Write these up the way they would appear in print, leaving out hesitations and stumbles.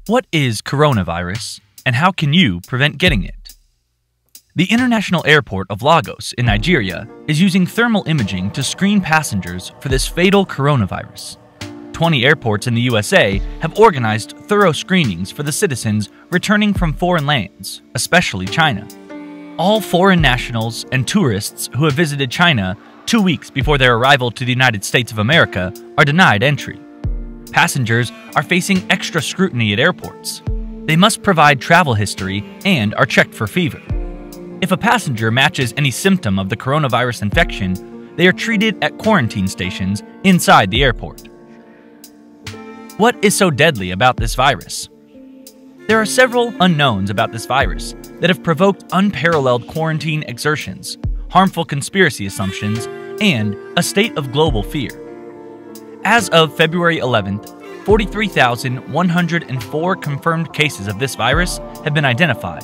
What is coronavirus, and how can you prevent getting it? The International Airport of Lagos in Nigeria is using thermal imaging to screen passengers for this fatal coronavirus. 20 airports in the USA have organized thorough screenings for the citizens returning from foreign lands, especially China. All foreign nationals and tourists who have visited China 2 weeks before their arrival to the United States of America are denied entry. Passengers are facing extra scrutiny at airports. They must provide travel history and are checked for fever. If a passenger matches any symptom of the coronavirus infection, they are treated at quarantine stations inside the airport. What is so deadly about this virus? There are several unknowns about this virus that have provoked unparalleled quarantine exertions, harmful conspiracy assumptions, and a state of global fear. As of February 11th, 43,104 confirmed cases of this virus have been identified,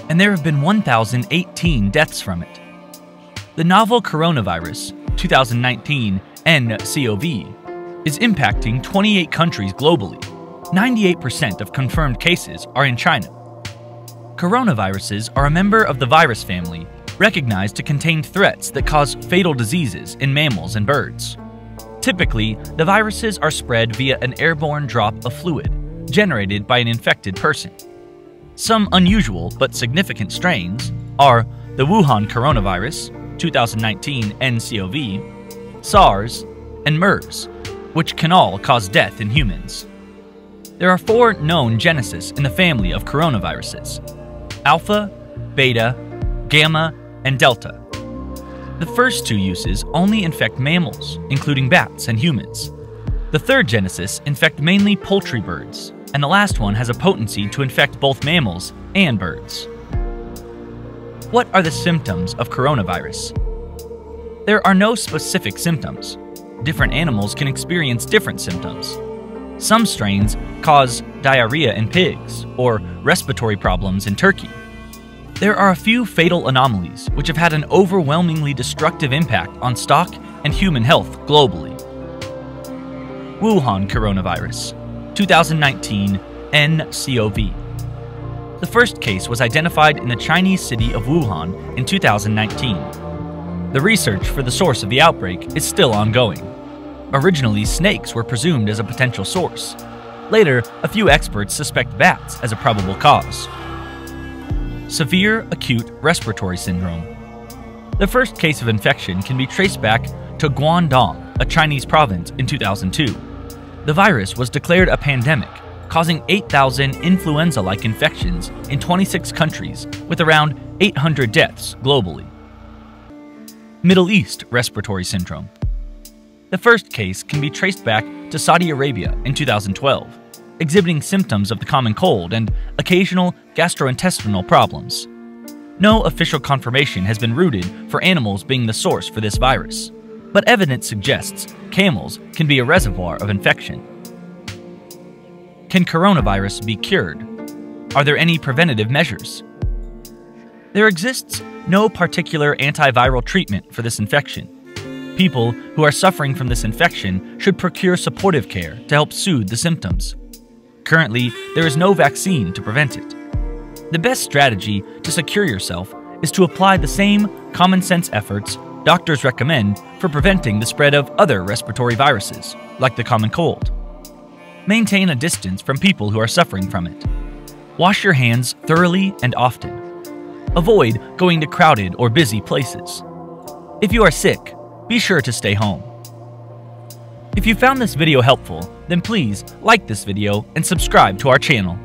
and there have been 1,018 deaths from it. The novel coronavirus, 2019 nCoV, is impacting 28 countries globally. 98% of confirmed cases are in China. Coronaviruses are a member of the virus family, recognized to contain threats that cause fatal diseases in mammals and birds. Typically, the viruses are spread via an airborne drop of fluid, generated by an infected person. Some unusual but significant strains are the Wuhan coronavirus, 2019 nCoV, SARS, and MERS, which can all cause death in humans. There are 4 known genesis in the family of coronaviruses: Alpha, Beta, Gamma, and Delta. The first 2 uses only infect mammals, including bats and humans. The third genesis infect mainly poultry birds, and the last one has a potency to infect both mammals and birds. What are the symptoms of coronavirus? There are no specific symptoms. Different animals can experience different symptoms. Some strains cause diarrhea in pigs or respiratory problems in turkey. There are a few fatal anomalies which have had an overwhelmingly destructive impact on stock and human health globally. Wuhan coronavirus, 2019 nCoV. The first case was identified in the Chinese city of Wuhan in 2019. The research for the source of the outbreak is still ongoing. Originally, snakes were presumed as a potential source. Later, a few experts suspect bats as a probable cause. Severe acute respiratory syndrome. The first case of infection can be traced back to Guangdong, a Chinese province, in 2002. The virus was declared a pandemic, causing 8,000 influenza-like infections in 26 countries, with around 800 deaths globally. Middle East respiratory syndrome. The first case can be traced back to Saudi Arabia in 2012, exhibiting symptoms of the common cold and occasional gastrointestinal problems. No official confirmation has been rooted for animals being the source for this virus, but evidence suggests camels can be a reservoir of infection. Can coronavirus be cured? Are there any preventative measures? There exists no particular antiviral treatment for this infection. People who are suffering from this infection should procure supportive care to help soothe the symptoms. Currently, there is no vaccine to prevent it. The best strategy to secure yourself is to apply the same common-sense efforts doctors recommend for preventing the spread of other respiratory viruses, like the common cold. Maintain a distance from people who are suffering from it. Wash your hands thoroughly and often. Avoid going to crowded or busy places. If you are sick, be sure to stay home. If you found this video helpful, then please like this video and subscribe to our channel.